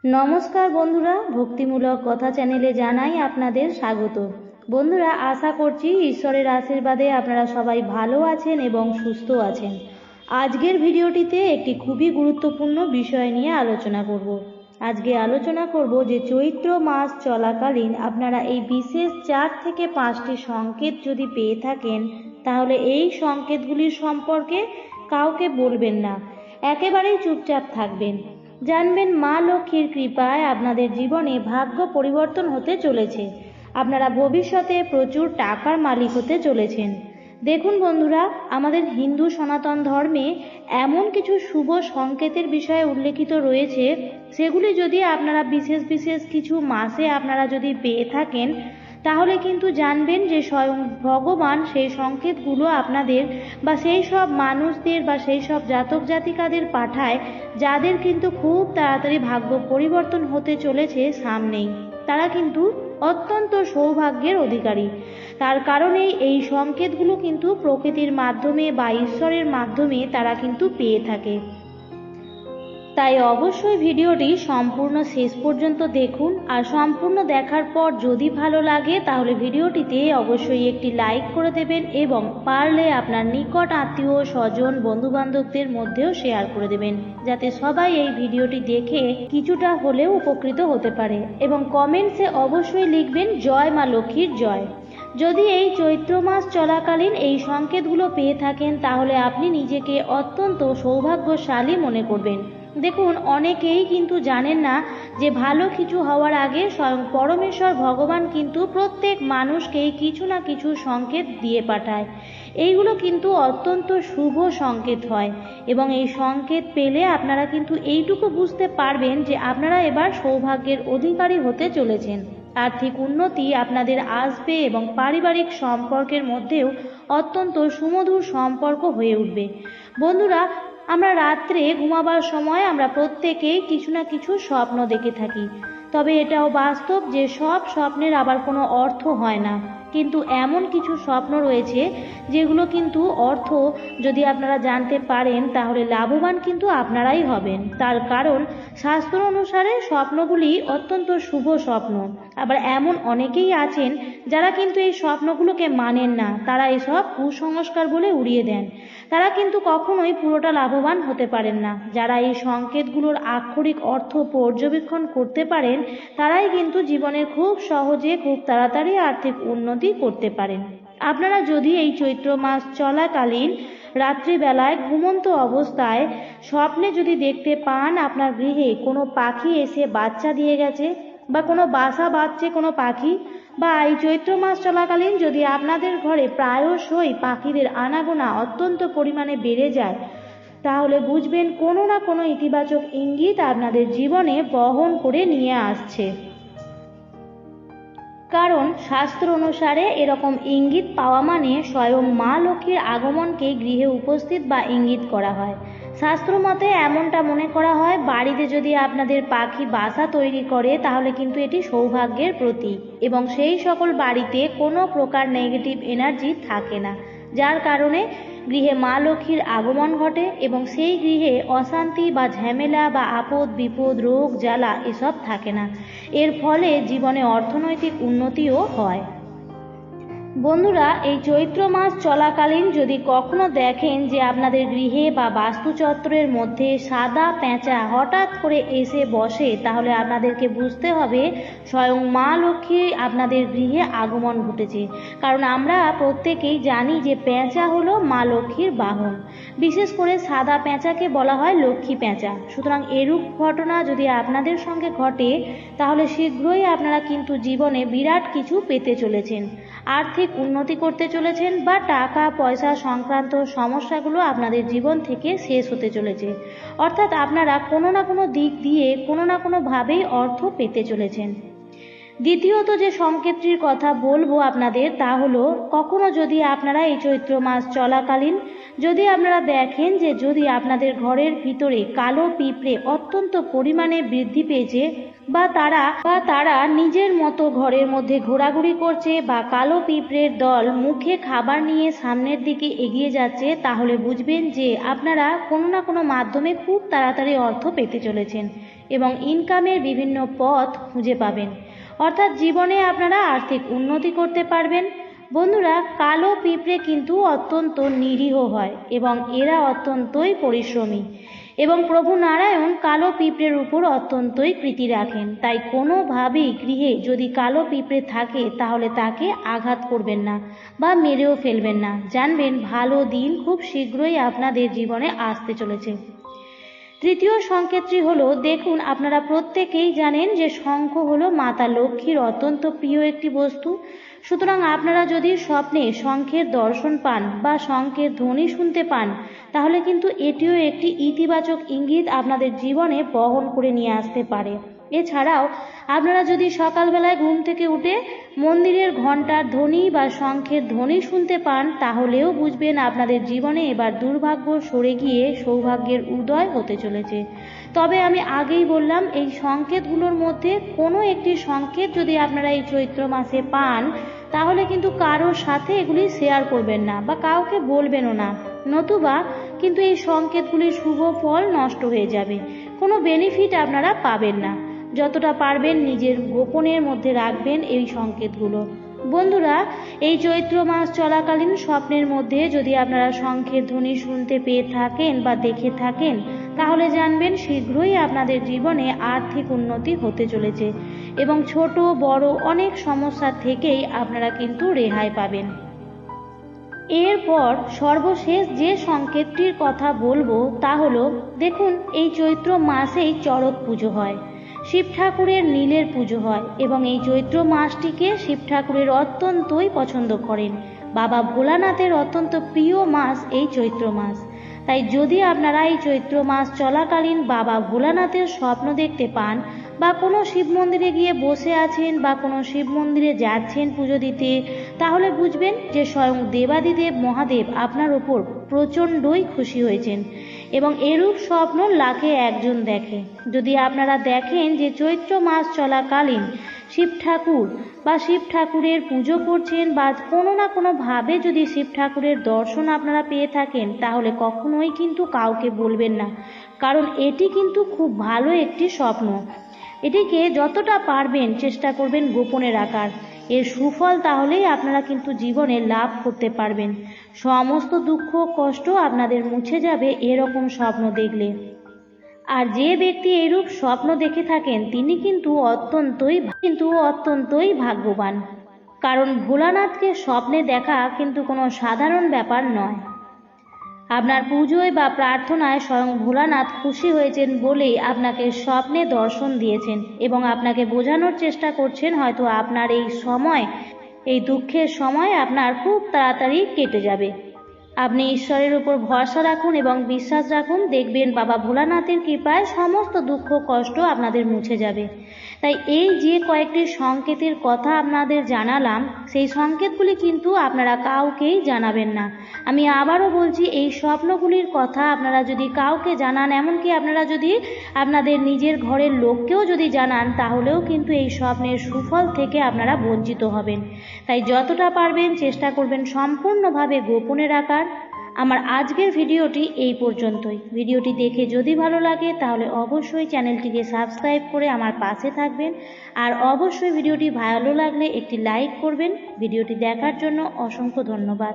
নমস্কার বন্ধুরা, ভক্তিমূলক কথা চ্যানেলে জানাই আপনাদের স্বাগত। বন্ধুরা, আশা করছি ঈশ্বরের আশীর্বাদে আপনারা সবাই ভালো আছেন এবং সুস্থ আছেন। আজকের ভিডিওটিতে একটি খুবই গুরুত্বপূর্ণ বিষয় নিয়ে আলোচনা করব। আজকে আলোচনা করব যে চৈত্র মাস চলাকালীন আপনারা এই বিশেষ 4 থেকে 5টি সংকেত যদি পেয়ে থাকেন, তাহলে এই সংকেতগুলির সম্পর্কে কাউকে বলবেন না, একেবারেই চুপচাপ থাকবেন। জানবেন মা লক্ষ্মীর কৃপায় আপনাদের জীবনে ভাগ্য পরিবর্তন হতে চলেছে। আপনারা ভবিষ্যতে প্রচুর টাকার মালিক হতে চলেছেন। দেখুন বন্ধুরা, আমাদের হিন্দু সনাতন ধর্মে এমন কিছু শুভ সংকেতের বিষয়ে উল্লেখিত রয়েছে, সেগুলি যদি আপনারা বিশেষ বিশেষ কিছু মাসে আপনারা যদি পেয়ে থাকেন, তাহলে কিন্তু জানবেন যে স্বয়ং ভগবান সেই সংকেতগুলো আপনাদের বা সেই সব মানুষদের বা সেই সব জাতক জাতিকাদের পাঠায়, যাদের কিন্তু খুব তাড়াতাড়ি ভাগ্য পরিবর্তন হতে চলেছে সামনেই। তারা কিন্তু অত্যন্ত সৌভাগ্যের অধিকারী। তার কারণেই এই সংকেতগুলো কিন্তু প্রকৃতির মাধ্যমে বা ঈশ্বরের মাধ্যমে তারা কিন্তু পেয়ে থাকে। তাই অবশ্যই ভিডিওটি সম্পূর্ণ শেষ পর্যন্ত দেখুন, আর সম্পূর্ণ দেখার পর যদি ভালো লাগে তাহলে ভিডিওটিতে অবশ্যই একটি লাইক করে দেবেন এবং পারলে আপনার নিকট আত্মীয় স্বজন বন্ধুবান্ধবদের মধ্যেও শেয়ার করে দেবেন, যাতে সবাই এই ভিডিওটি দেখে কিছুটা হলেও উপকৃত হতে পারে। এবং কমেন্টসে অবশ্যই লিখবেন জয় মা লক্ষ্মীর জয়। যদি এই চৈত্র মাস চলাকালীন এই সংকেতগুলো পেয়ে থাকেন, তাহলে আপনি নিজেকে অত্যন্ত সৌভাগ্যশালী মনে করবেন। দেখুন, অনেকেই কিন্তু জানেন না যে ভালো কিছু হওয়ার আগে স্বয়ং পরমেশ্বর ভগবান কিন্তু প্রত্যেক মানুষকেই কিছু না কিছু সংকেত দিয়ে পাঠায়। এইগুলো কিন্তু অত্যন্ত শুভ সংকেত হয়, এবং এই সংকেত পেলে আপনারা কিন্তু এইটুকু বুঝতে পারবেন যে আপনারা এবার সৌভাগ্যের অধিকারী হতে চলেছেন। আর্থিক উন্নতি আপনাদের আসবে এবং পারিবারিক সম্পর্কের মধ্যেও অত্যন্ত সুমধুর সম্পর্ক হয়ে উঠবে। বন্ধুরা, আমরা রাত্রে ঘুমাবার সময় আমরা প্রত্যেকেই কিছু না কিছু স্বপ্ন দেখে থাকি। তবে এটাও বাস্তব যে সব স্বপ্নের আবার কোনো অর্থ হয় না, কিন্তু এমন কিছু স্বপ্ন রয়েছে যেগুলো কিন্তু অর্থ যদি আপনারা জানতে পারেন, তাহলে লাভবান কিন্তু আপনারাই হবেন। তার কারণ শাস্ত্র অনুসারে স্বপ্নগুলি অত্যন্ত শুভ স্বপ্ন। আবার এমন অনেকেই আছেন যারা কিন্তু এই স্বপ্নগুলোকে মানেন না, তারা এসব কুসংস্কার বলে উড়িয়ে দেন। তারা কিন্তু কখনোই পুরোটা লাভবান হতে পারেন না। যারা এই সংকেতগুলোর আক্ষরিক অর্থ পর্যবেক্ষণ করতে পারেন, তারাই কিন্তু জীবনের খুব সহজে খুব তাড়াতাড়ি আর্থিক উন্নতি করতে পারেন। আপনারা যদি এই চৈত্র মাস চলাকালীন রাত্রিবেলায় ঘুমন্ত অবস্থায় স্বপ্নে যদি দেখতে পান আপনার গৃহে কোনো পাখি এসে বাচ্চা দিয়ে গেছে, বা কোনো বাসা বাঁধছে কোনো পাখি, বা এই চৈত্র মাস চলাকালীন যদি আপনাদের ঘরে প্রায়শই পাখিদের আনাগোনা অত্যন্ত পরিমাণে বেড়ে যায়, তাহলে বুঝবেন কোনো না কোনো ইতিবাচক ইঙ্গিত আপনাদের জীবনে বহন করে নিয়ে আসছে। কারণ শাস্ত্র অনুসারে এরকম ইঙ্গিত পাওয়া মানে স্বয়ং মা লক্ষ্মীর আগমনকে গৃহে উপস্থিত বা ইঙ্গিত করা হয়। শাস্ত্র মতে এমনটা মনে করা হয়, বাড়িতে যদি আপনাদের পাখি বাসা তৈরি করে তাহলে কিন্তু এটি সৌভাগ্যের প্রতীক, এবং সেই সকল বাড়িতে কোনো প্রকার নেগেটিভ এনার্জি থাকে না, যার কারণে গৃহে মা লক্ষ্মীর আগমন ঘটে এবং সেই গৃহে অশান্তি বা ঝামেলা বা আপদ বিপদ রোগ জ্বালা এসব থাকে না। এর ফলে জীবনে অর্থনৈতিক উন্নতিও হয়। বন্ধুরা, এই চৈত্র মাস চলাকালীন যদি কখনো দেখেন যে আপনাদের গৃহে বা বাস্তুচক্রের মধ্যে সাদা পেঁচা হঠাৎ করে এসে বসে, তাহলে আপনাদেরকে বুঝতে হবে স্বয়ং মা লক্ষ্মী আপনাদের গৃহে আগমন ঘটেছে। কারণ আমরা প্রত্যেকেই জানি যে পেঁচা হলো মা লক্ষ্মীর বাহন। বিশেষ করে সাদা পেঁচাকে বলা হয় লক্ষ্মী পেঁচা। সুতরাং এরূপ ঘটনা যদি আপনাদের সঙ্গে ঘটে, তাহলে শীঘ্রই আপনারা কিন্তু জীবনে বিরাট কিছু পেতে চলেছেন, আর্থিক উন্নতি করতে চলেছেন, বা টাকা পয়সা সংক্রান্ত সমস্যাগুলো আপনাদের জীবন থেকে শেষ হতে চলেছে। অর্থাৎ আপনারা কোনো না কোনো দিক দিয়ে কোনো না কোনোভাবেই অর্থ পেতে চলেছেন। দ্বিতীয়ত যে সংকেতটির কথা বলবো আপনাদের, তা হলো কখনো যদি আপনারা এই চৈত্র মাস চলাকালীন যদি আপনারা দেখেন যে যদি আপনাদের ঘরের ভিতরে কালো পিঁপড়ে অত্যন্ত পরিমাণে বৃদ্ধি পেয়েছে বা তারা নিজের মতো ঘরের মধ্যে ঘোরাঘুরি করছে বা কালো পিঁপড়ের দল মুখে খাবার নিয়ে সামনের দিকে এগিয়ে যাচ্ছে, তাহলে বুঝবেন যে আপনারা কোনো না কোনো মাধ্যমে খুব তাড়াতাড়ি অর্থ পেতে চলেছেন এবং ইনকামের বিভিন্ন পথ খুঁজে পাবেন, অর্থাৎ জীবনে আপনারা আর্থিক উন্নতি করতে পারবেন। বন্ধুরা, কালো পিঁপড়ে কিন্তু অত্যন্ত নিরীহ হয় এবং এরা অত্যন্তই পরিশ্রমী এবং প্রভু নারায়ণ কালো পিঁপড়ের উপর অত্যন্তই প্রীতি রাখেন। তাই কোনোভাবেই গৃহে যদি কালো পিঁপড়ে থাকে তাহলে তাকে আঘাত করবেন না বা মেরেও ফেলবেন না। জানবেন ভালো দিন খুব শীঘ্রই আপনাদের জীবনে আসতে চলেছে। তৃতীয় সংকেতটি হলো, দেখুন আপনারা প্রত্যেকেই জানেন যে শঙ্খ হলো মাতা লক্ষ্মীর অত্যন্ত প্রিয় একটি বস্তু। সুতরাং আপনারা যদি স্বপ্নে শঙ্খের দর্শন পান বা শঙ্খের ধ্বনি শুনতে পান, তাহলে কিন্তু এটিও একটি ইতিবাচক ইঙ্গিত আপনাদের জীবনে বহন করে নিয়ে আসতে পারে। এছাড়াও আপনারা যদি সকালবেলায় ঘুম থেকে উঠে মন্দিরের ঘণ্টার ধ্বনি বা শঙ্খের ধ্বনি শুনতে পান, তাহলেও বুঝবেন আপনাদের জীবনে এবার দুর্ভাগ্য সরে গিয়ে সৌভাগ্যের উদয় হতে চলেছে। তবে আমি আগেই বললাম, এই সংকেতগুলোর মধ্যে কোনো একটি সংকেত যদি আপনারা এই চৈত্র মাসে পান, তাহলে কিন্তু কারোর সাথে এগুলি শেয়ার করবেন না বা কাউকে বলবেনও না, নতুবা কিন্তু এই সংকেতগুলির শুভ ফল নষ্ট হয়ে যাবে, কোনো বেনিফিট আপনারা পাবেন না। যতটা পারবেন নিজের গোপনের মধ্যে রাখবেন এই সংকেতগুলো। বন্ধুরা, এই চৈত্র মাস চলাকালীন স্বপ্নের মধ্যে যদি আপনারা শঙ্খের ধ্বনি শুনতে পেয়ে থাকেন বা দেখে থাকেন, তাহলে জানবেন শীঘ্রই আপনাদের জীবনে আর্থিক উন্নতি হতে চলেছে এবং ছোট বড় অনেক সমস্যা থেকেই আপনারা কিন্তু রেহাই পাবেন। এরপর সর্বশেষ যে সংকেতটির কথা বলবো তা হলো, দেখুন এই চৈত্র মাসেই চড়ক পুজো হয়, শিব ঠাকুরের নীলের পুজো হয় এবং এই চৈত্র মাসটিকে শিব ঠাকুরের অত্যন্তই পছন্দ করেন। বাবা ভোলানাথের অত্যন্ত প্রিয় মাস এই চৈত্র মাস। তাই যদি আপনারা এই চৈত্র মাস চলাকালীন বাবা ভোলানাথের স্বপ্ন দেখতে পান বা কোনো শিব মন্দিরে গিয়ে বসে আছেন বা কোনো শিব মন্দিরে যাচ্ছেন পুজো দিতে, তাহলে বুঝবেন যে স্বয়ং দেবাদিদেব মহাদেব আপনার ওপর প্রচণ্ডই খুশি হয়েছেন এবং এরূপ স্বপ্ন লাখে একজন দেখে। যদি আপনারা দেখেন যে চৈত্র মাস চলাকালীন শিব ঠাকুর বা শিব ঠাকুরের পুজো করছেন বা কোনো না কোনোভাবে যদি শিব ঠাকুরের দর্শন আপনারা পেয়ে থাকেন, তাহলে কখনোই কিন্তু কাউকে বলবেন না, কারণ এটি কিন্তু খুব ভালো একটি স্বপ্ন। এটিকে যতটা পারবেন চেষ্টা করবেন গোপনে রাখার। এর সুফল তাহলেই আপনারা কিন্তু জীবনে লাভ করতে পারবেন। সমস্ত দুঃখ কষ্ট আপনাদের মুছে যাবে এরকম স্বপ্ন দেখলে। আর যে ব্যক্তি এরূপ স্বপ্ন দেখে থাকেন তিনি কিন্তু অত্যন্তই ভাগ্যবান, কারণ ভোলানাথকে স্বপ্নে দেখা কিন্তু কোনো সাধারণ ব্যাপার নয়। আপনার পুজোয় বা প্রার্থনায় স্বয়ং ভোলানাথ খুশি হয়েছেন বলেই আপনাকে স্বপ্নে দর্শন দিয়েছেন এবং আপনাকে বোঝানোর চেষ্টা করছেন হয়তো আপনার এই দুঃখের সময় আপনার খুব তাড়াতাড়ি কেটে যাবে। আপনি ঈশ্বরের উপর ভরসা রাখুন এবং বিশ্বাস রাখুন, দেখবেন বাবা ভোলানাথের কৃপায় সমস্ত দুঃখ কষ্ট আপনাদের মুছে যাবে। তাই এই যে কয়েকটি সংকেতের কথা আপনাদের জানালাম, সেই সংকেতগুলি কিন্তু আপনারা কাউকেই জানাবেন না। আমি আবারও বলছি, এই স্বপ্নগুলির কথা আপনারা যদি কাউকে জানান, এমনকি আপনারা যদি আপনাদের নিজের ঘরের লোককেও যদি জানান, তাহলেও কিন্তু এই স্বপ্নের সুফল থেকে আপনারা বঞ্চিত হবেন। তাই যতটা পারবেন চেষ্টা করবেন সম্পূর্ণভাবে গোপনে রাখার। আমার আজকের ভিডিওটি এই পর্যন্তই। ভিডিওটি দেখে যদি ভালো লাগে তাহলে অবশ্যই চ্যানেলটিকে সাবস্ক্রাইব করে আমার পাশে থাকবেন আর অবশ্যই ভিডিওটি ভালো লাগলে একটি লাইক করবেন। ভিডিওটি দেখার জন্য অসংখ্য ধন্যবাদ।